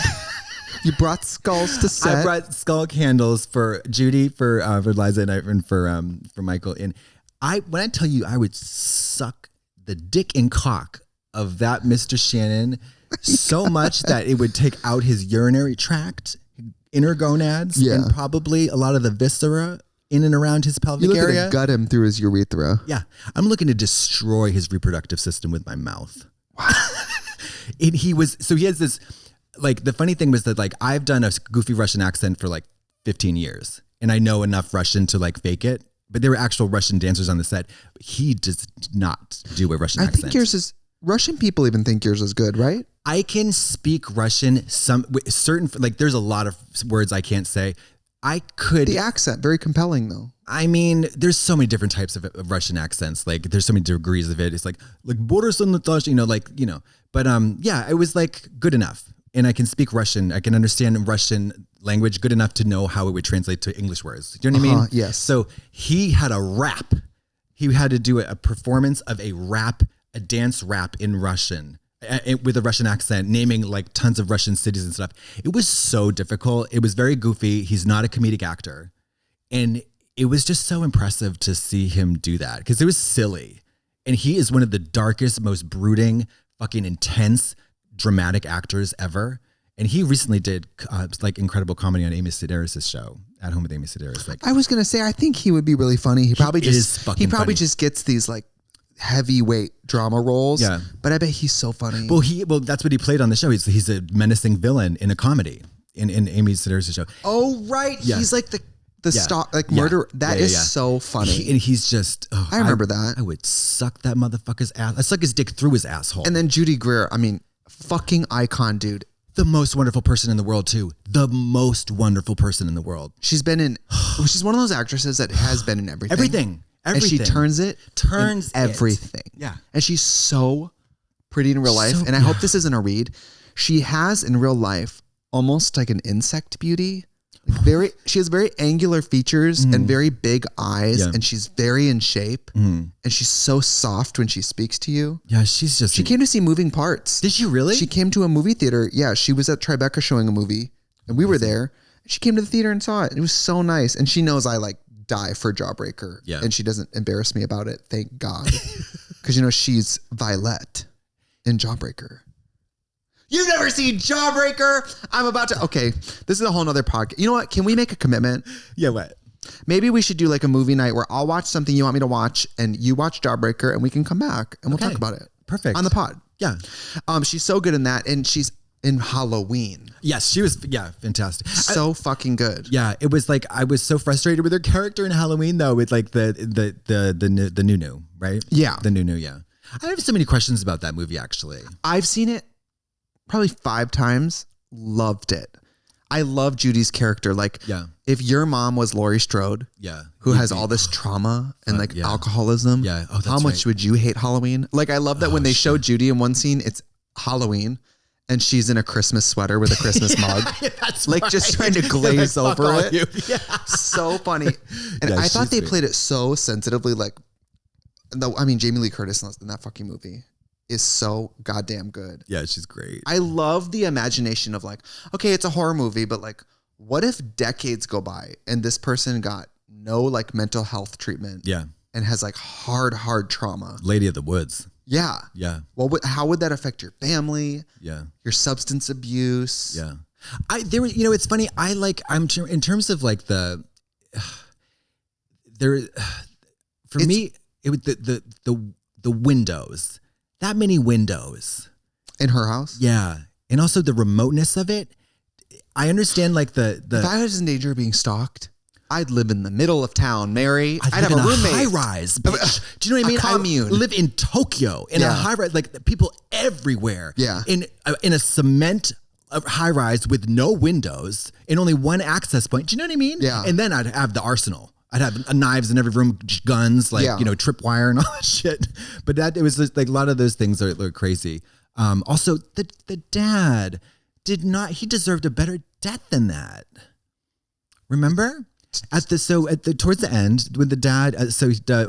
You brought skulls to set. I brought skull candles for Judy, for Liza, and for Michael. And when I tell you, I would suck the dick and cock of that Mr. Shannon so much that it would take out his urinary tract, inner gonads, and probably a lot of the viscera in and around his pelvic area. You're looking to gut him through his urethra. Yeah. I'm looking to destroy his reproductive system with my mouth. Wow. He has this, the funny thing was that I've done a goofy Russian accent for 15 years, and I know enough Russian to fake it, but there were actual Russian dancers on the set. He does not do a Russian accent. I think yours is, Russian people even think yours is good, right? I can speak Russian, there's a lot of words I can't say. I could. The accent, very compelling though. I mean, there's so many different types of Russian accents. There's so many degrees of it. It's Boris and Natasha, But it was good enough. And I can speak Russian. I can understand Russian language good enough to know how it would translate to English words. Do you know what I mean? Yes. So he had a rap. He had to do a performance of a dance rap in Russian. With a Russian accent, naming tons of Russian cities and stuff. It was so difficult. It was very goofy. He's not a comedic actor. And it was just so impressive to see him do that because it was silly. And he is one of the darkest, most brooding, fucking intense, dramatic actors ever. And he recently did incredible comedy on Amy Sedaris' show, At Home with Amy Sedaris. I was going to say, I think he would be really funny. He probably just gets these heavyweight drama roles. Yeah. But I bet he's so funny. Well, that's what he played on the show. He's a menacing villain in a comedy in Amy Sedaris' show. Oh, right. Yeah. He's the stock, murder. That is so funny. And he's just, I remember that. I would suck that motherfucker's ass. I'd suck his dick through his asshole. And then Judy Greer, I mean, fucking icon, dude. The most wonderful person in the world too. The most wonderful person in the world. She's one of those actresses that has been in everything. Everything. And she turns everything. Yeah. And she's so pretty in real life. And I hope this isn't a read. She has in real life almost like an insect beauty. She has very angular features and very big eyes, and she's very in shape, and she's so soft when she speaks to you. Yeah, she came to see Moving Parts. Did she really? She came to a movie theater. Yeah, she was at Tribeca showing a movie, and we were there. She came to the theater and saw it. It was so nice, and she knows I die for Jawbreaker, and she doesn't embarrass me about it. Thank God, because she's Violet in Jawbreaker. You've never seen Jawbreaker? I'm about to. Okay, this is a whole nother podcast. You know what? Can we make a commitment? Yeah, what? Maybe we should do a movie night where I'll watch something you want me to watch and you watch Jawbreaker and we can come back and we'll talk about it. Perfect. On the pod. Yeah. She's so good in that, and she's in Halloween. Yes, she was, fantastic. So fucking good. Yeah, it was I was so frustrated with her character in Halloween though, with the new, right? Yeah. The new, yeah. I have so many questions about that movie actually. I've seen it probably 5 times. Loved it. I love Judy's character. If your mom was Laurie Strode, who has all this trauma and alcoholism, how much would you hate Halloween? I love that when they show Judy in one scene, it's Halloween. And she's in a Christmas sweater with a Christmas mug. That's like right. just trying to glaze Like, over it. Yeah. So funny. And Yeah, I thought they she's played it so sensitively. Like, Jamie Lee Curtis in that fucking movie is so goddamn good. Yeah, she's great. I love the imagination of like, okay, it's a horror movie, but like, what if decades go by and this person got no like mental health treatment? Yeah. And has like hard trauma. Lady of the Woods. Yeah. Yeah. Well, how would that affect your family? Yeah. Your substance abuse? Yeah. It's funny. I'm in terms of like for me, it was the windows, that many windows in her house. Yeah. And also the remoteness of it. I understand like if I was in danger of being stalked, I'd live in the middle of town, Mary. I'd have a roommate. High rise, bitch. Do you know what I mean? Commune. I live in Tokyo in a high rise, like people everywhere. Yeah. In a cement high rise with no windows and only one access point. Do you know what I mean? Yeah. And then I'd have the arsenal. I'd have knives in every room, guns, like tripwire and all that shit. But it was just, like a lot of those things are crazy. Also, the dad he deserved a better death than that. Remember? Towards the end, when the dad,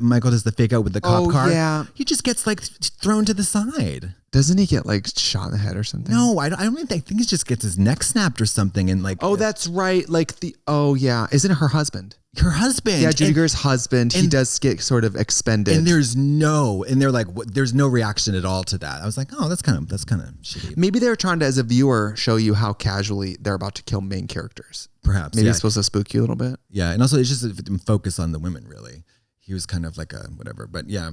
Michael does the fake out with the cop car. Yeah. He just gets like thrown to the side. Doesn't he get like shot in the head or something? No, I don't even think. I think he just gets his neck snapped or something. And like, oh, that's right. Like isn't it her husband? Her husband. Yeah, Judy Greer's husband. He does get sort of expended. And there's no reaction at all to that. I was like, oh, that's kind of shitty. Maybe they were trying to, as a viewer, show you how casually they're about to kill main characters. Perhaps. Maybe it's supposed to spook you a little bit. Yeah, and also it's just a focus on the women, really. He was kind of like a whatever. But yeah,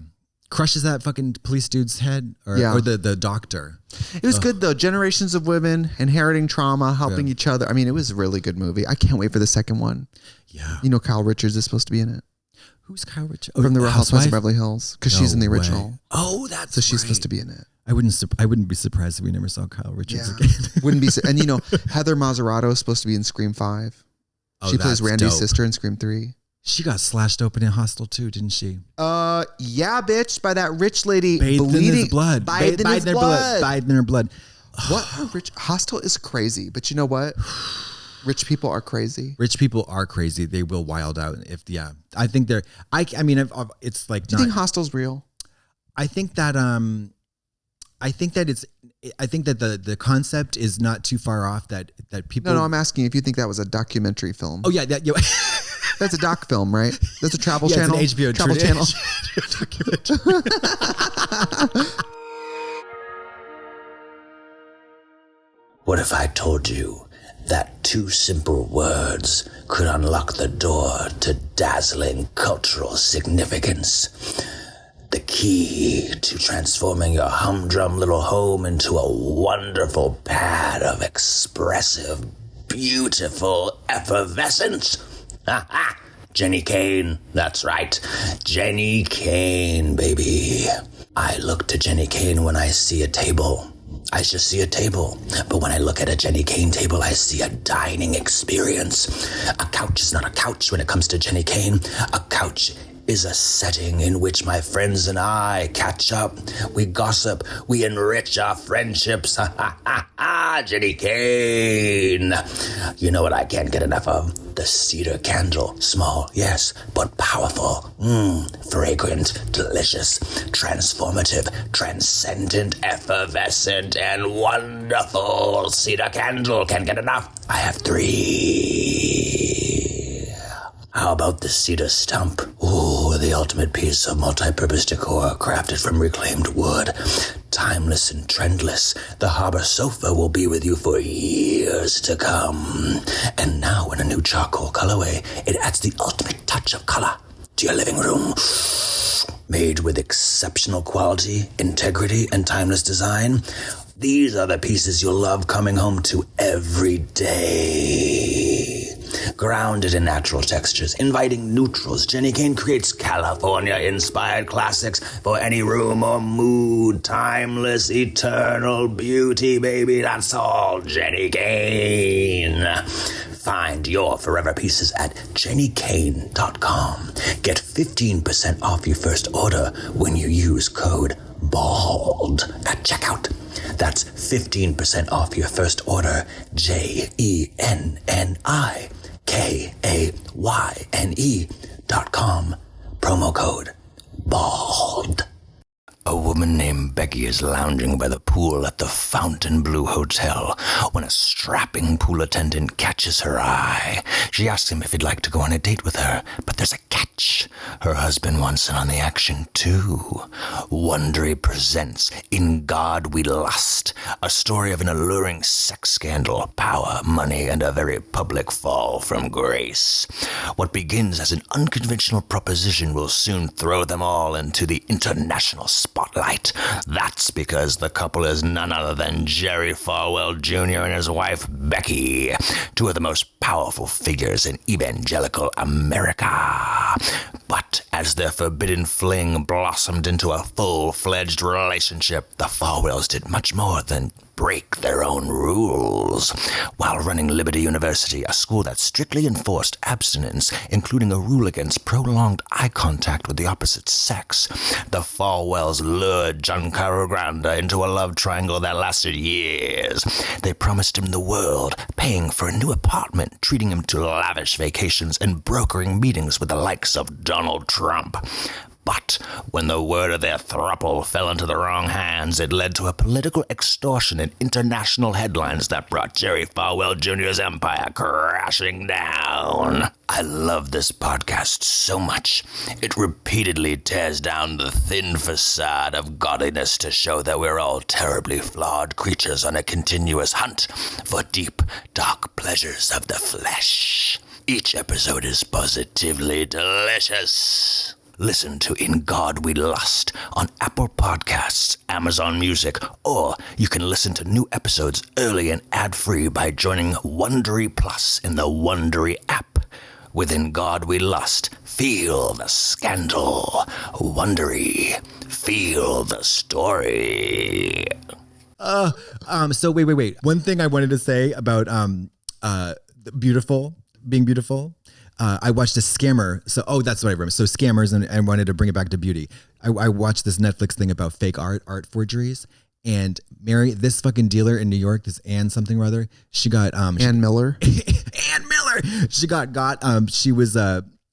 crushes that fucking police dude's head or the doctor. It was good though. Generations of women inheriting trauma, helping each other. I mean, it was a really good movie. I can't wait for the second one. Yeah. You know, Kyle Richards is supposed to be in it. Who's Kyle Richards? From the Real Housewives of Beverly Hills, because she's in the original. Oh, that's so she's supposed to be in it. I wouldn't be surprised if we never saw Kyle Richards again. Wouldn't be. And Heather Mazzarato is supposed to be in Scream 5. She plays Randy's sister in Scream 3. She got slashed open in Hostel too, didn't she? Yeah, bitch, by that rich lady bleeding in his blood. Bathed in his blood. Bathed in her blood. What? Rich Hostel is crazy, but you know what? Rich people are crazy. Rich people are crazy. They will wild out. I think they're. I mean, it's like. Do you think Hostel's real? I think that. I think that the concept is not too far off. That people. No, I'm asking if you think that was a documentary film. Oh yeah, that's a doc film, right? That's a travel channel. It's an HBO travel channel. What if I told you that 2 simple words could unlock the door to dazzling cultural significance? The key to transforming your humdrum little home into a wonderful pad of expressive, beautiful effervescence? Ha ha! Jenny Kane, that's right. Jenny Kane, baby. I look to Jenny Kane when I see a table. I just see a table. But when I look at a Jenny Kane table, I see a dining experience. A couch is not a couch when it comes to Jenny Kane. A couch is a setting in which my friends and I catch up, we gossip, we enrich our friendships. Ha ha ha ha, Jenny Kane. You know what I can't get enough of? The cedar candle. Small, yes, but powerful. Fragrant, delicious, transformative, transcendent, effervescent, and wonderful. Cedar candle. Can't get enough. I have 3. How about the cedar stump? Ooh, the ultimate piece of multi-purpose decor crafted from reclaimed wood. Timeless and trendless, the harbor sofa will be with you for years to come. And now in a new charcoal colorway, it adds the ultimate touch of color to your living room. Made with exceptional quality, integrity, and timeless design, these are the pieces you'll love coming home to every day. Grounded in natural textures, inviting neutrals, Jenny Kane creates California-inspired classics for any room or mood. Timeless, eternal beauty, baby. That's all Jenny Kane. Find your forever pieces at jennykane.com. Get 15% off your first order when you use code BALD at checkout. That's 15% off your first order. JENNIKAYNE.com. Promo code BALD. A woman named Becky is lounging by the pool at the Fontainebleau Hotel when a strapping pool attendant catches her eye. She asks him if he'd like to go on a date with her, but there's a catch. Her husband wants in on the action too. Wondery presents In God We Lust, a story of an alluring sex scandal, power, money, and a very public fall from grace. What begins as an unconventional proposition will soon throw them all into the international spotlight. That's because the couple is none other than Jerry Falwell Jr. and his wife Becky, two of the most powerful figures in evangelical America. But as their forbidden fling blossomed into a full-fledged relationship, the Falwells did much more than break their own rules. While running Liberty University, a school that strictly enforced abstinence, including a rule against prolonged eye contact with the opposite sex, the Falwells lured Giancarlo Granda into a love triangle that lasted years. They promised him the world, paying for a new apartment, treating him to lavish vacations, and brokering meetings with the likes of Donald Trump. But when the word of their throuple fell into the wrong hands, it led to a political extortion and international headlines that brought Jerry Falwell Jr.'s empire crashing down. I love this podcast so much. It repeatedly tears down the thin facade of godliness to show that we're all terribly flawed creatures on a continuous hunt for deep, dark pleasures of the flesh. Each episode is positively delicious. Listen to In God We Lust on Apple Podcasts, Amazon Music, or you can listen to new episodes early and ad-free by joining Wondery Plus in the Wondery app. With In God We Lust, feel the scandal. Wondery, feel the story. So wait. One thing I wanted to say about being beautiful. I watched a scammer. That's what I remember. So scammers, and wanted to bring it back to beauty. I watched this Netflix thing about fake art forgeries. And Mary, this fucking dealer in New York, this Ann something or other, she got Ann Miller. Ann Miller. She she was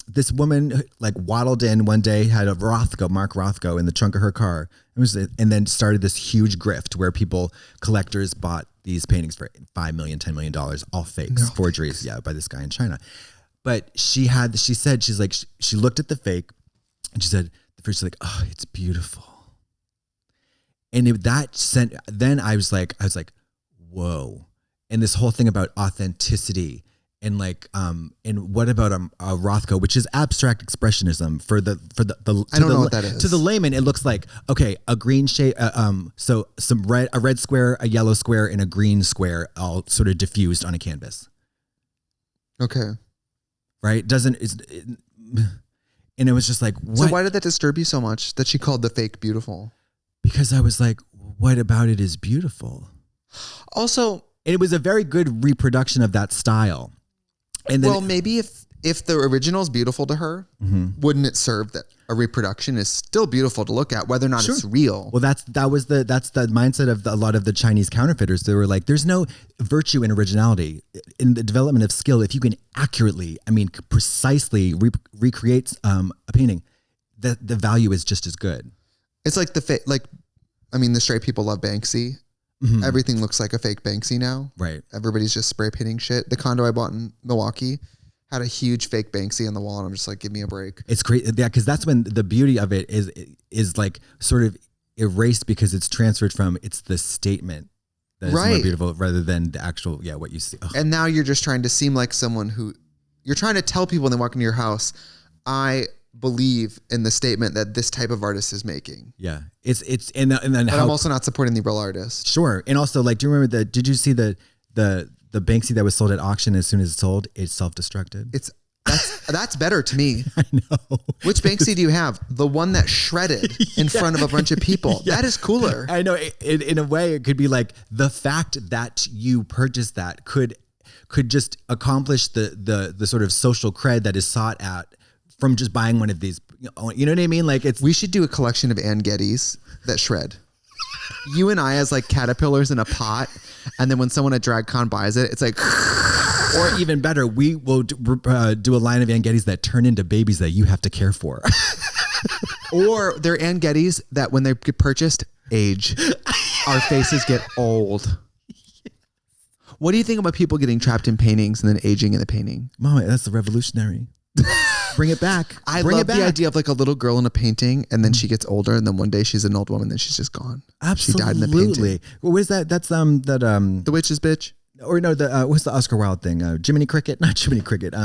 this woman like waddled in one day, had a Mark Rothko in the trunk of her car, and then started this huge grift where collectors bought these paintings for $5 million, $10 million, all fakes, forgeries, by this guy in China. But she looked at the fake and she said, oh, it's beautiful. And then I was like, whoa. And this whole thing about authenticity and and what about a Rothko, which is abstract expressionism I don't know what that is. To the layman, it looks like, okay, a green shade, so a red square, a yellow square, and a green square all sort of diffused on a canvas. Okay. Right? And it was just like, what? So why did that disturb you so much that she called the fake beautiful? Because I was like, what about it is beautiful? Also, it was a very good reproduction of that style. And then maybe if the original is beautiful to her, wouldn't it serve that a reproduction is still beautiful to look at, whether or not it's real? Well, that's the mindset of a lot of the Chinese counterfeiters. They were like, there's no virtue in originality in the development of skill. If you can accurately, precisely recreate a painting, the value is just as good. It's like the straight people love Banksy. Mm-hmm. Everything looks like a fake Banksy now. Right. Everybody's just spray painting shit. The condo I bought in Milwaukee had a huge fake Banksy on the wall, and I'm just like, give me a break. It's great. Yeah, because that's when the beauty of it is like sort of erased because it's transferred from it's the statement that is more beautiful rather than the actual, what you see. Ugh. And now you're just trying to seem like someone who you're trying to tell people when they walk into your house, I believe in the statement that this type of artist is making. Yeah. And then but I'm also not supporting the real artist. Sure. And also, like, do you remember did you see the Banksy that was sold at auction? As soon as it's sold, it's self-destructed. That's better to me. I know. Which Banksy do you have? The one that shredded in front of a bunch of people. Yeah. That is cooler. I know. In a way, it could be like the fact that you purchased that could just accomplish the sort of social cred that is sought at from just buying one of these. You know what I mean? Like we should do a collection of Ann Gettys that shred. you and I as like caterpillars in a pot, and then when someone at DragCon buys it, it's like. Or even better, we will do a line of Angettis that turn into babies that you have to care for. Or they're Angettis that when they get purchased, age. Our faces get old. What do you think about people getting trapped in paintings and then aging in the painting? Mama, that's the revolutionary. Bring it back. I love the idea of like a little girl in a painting and then she gets older and then one day she's an old woman and then she's just gone. Absolutely. She died in the painting. Well, what is that? That's The Witch's Bitch. Or no, what's the Oscar Wilde thing? Jiminy Cricket, not Jiminy Cricket.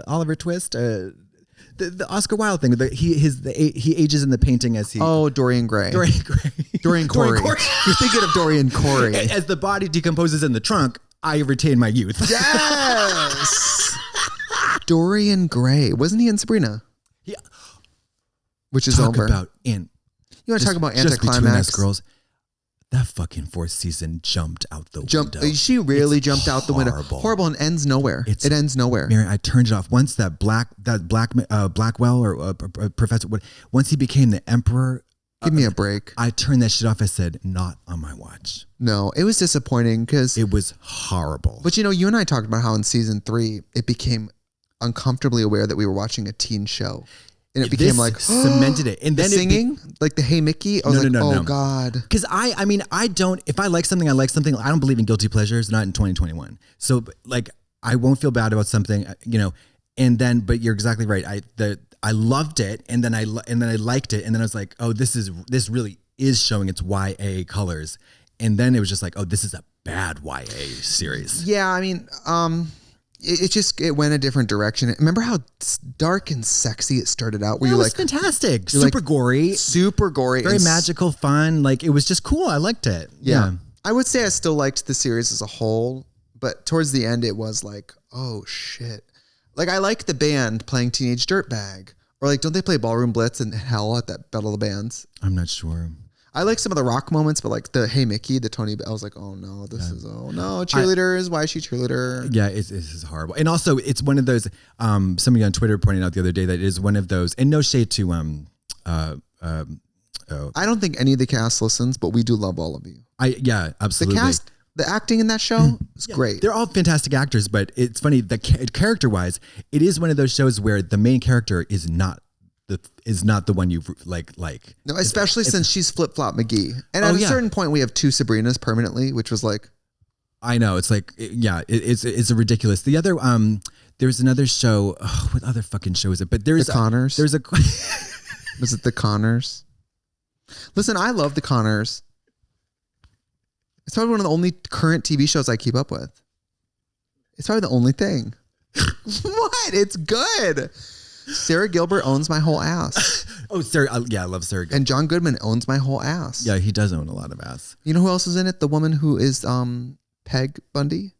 Oliver Twist. The Oscar Wilde thing. He ages in the painting as he. Oh, Dorian Gray. Dorian Corey. You're thinking of Dorian Corey. As the body decomposes in the trunk, I retain my youth. Yes. Dorian Gray. Wasn't he in Sabrina? Yeah. Which is over. You want to talk about just anticlimax? Between us, girls. That fucking fourth season jumped out the window. She really jumped out the window. Horrible and ends nowhere. It ends nowhere. Mary, I turned it off once that Blackwell or Professor. Once he became the emperor. Give me a break. I turned that shit off. I said, not on my watch. No, it was disappointing because it was horrible. But you and I talked about how in season 3 it became uncomfortably aware that we were watching a teen show. And it became like cemented it. And then singing like the Hey Mickey. I was no. God. Because I don't. If I like something, I like something. I don't believe in guilty pleasures. Not in 2021. So like I won't feel bad about something. And then, but you're exactly right. I loved it, and then I liked it, and then I was like, oh, this really is showing its YA colors. And then it was just like, oh, this is a bad YA series. Yeah, I mean, it went a different direction. Remember how dark and sexy it started out? Where it was fantastic, super gory, very magical, fun. Like it was just cool. I liked it. Yeah, I would say I still liked the series as a whole, but towards the end, it was like, oh shit. Like I like the band playing Teenage Dirtbag, or like don't they play Ballroom Blitz in Hell at that Battle of the Bands? I'm not sure. I like some of the rock moments, but like the Hey Mickey, the Tony, I was like, oh no, cheerleaders. Why is she cheerleader? Yeah, this is horrible. And also, it's one of those. Somebody on Twitter pointed out the other day that it is one of those. And no shade to I don't think any of the cast listens, but we do love all of you. Absolutely. The cast, the acting in that show is great. They're all fantastic actors, but it's funny. The character wise, it is one of those shows where the main character is not the one you like. No, especially since she's Flip Flop McGee. And at a certain point, we have 2 Sabrinas permanently, which was like, I know it's like, it's a ridiculous. The other, there's another show. Oh, what other fucking show is it? But there's The Connors. Was it The Connors? Listen, I love The Connors. It's probably one of the only current TV shows I keep up with. It's probably the only thing. What? It's good. Sarah Gilbert owns my whole ass. Oh, Sarah. I love Sarah Gilbert. And John Goodman owns my whole ass. Yeah, he does own a lot of ass. You know who else is in it? The woman who is Peg Bundy.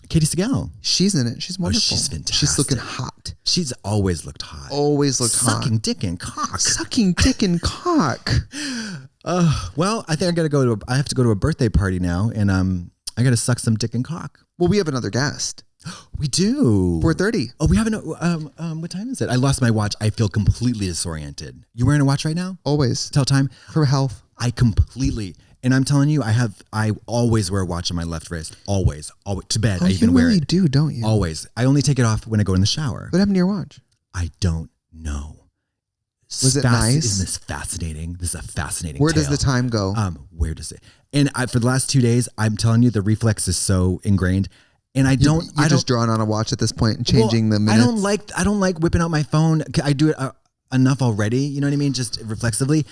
Katie Segal. She's in it. She's wonderful. She's fantastic. She's looking hot. She's always looked hot. Always looked hot. Sucking dick and cock. Sucking dick and cock. Well, I think I have to go to a birthday party now, and I got to suck some dick and cock. Well, we have another guest. We do. 4:30. Oh, we have what time is it? I lost my watch. I feel completely disoriented. You wearing a watch right now? Always. Tell time. For health. And I'm telling you, I always wear a watch on my left wrist. Always. To bed. Oh, I even wear it. You really do, don't you? Always. I only take it off when I go in the shower. What happened to your watch? I don't know. Was it nice? Isn't this fascinating? This is a fascinating Where tale. does the time go? Where does it? And for the last 2 days, I'm telling you, the reflex is so ingrained. And you're just drawing on a watch at this point and changing the minutes. I don't like whipping out my phone. I do it enough already. You know what I mean? Just reflexively.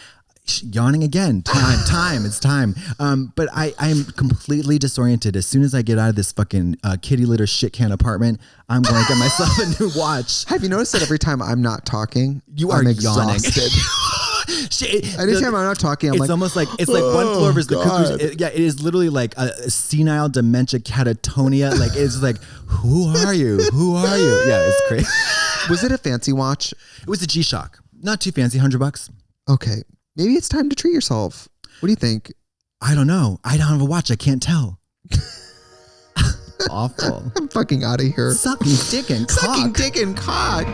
Yawning again. It's time. But I am completely disoriented. As soon as I get out of this fucking kitty litter shit can apartment, I'm going to get myself a new watch. Have you noticed that every time I'm not talking, I'm exhausted? Anytime I'm not talking, it's almost like one floor versus the cuckoo's. It is literally like a senile dementia catatonia. Like it's like, who are you? Yeah, it's crazy. Was it a fancy watch? It was a G-Shock. Not too fancy, $100. Okay. Maybe it's time to treat yourself. What do you think? I don't know. I don't have a watch. I can't tell. Awful. I'm fucking out of here. Sucking dick and cock. Sucking dick and cock.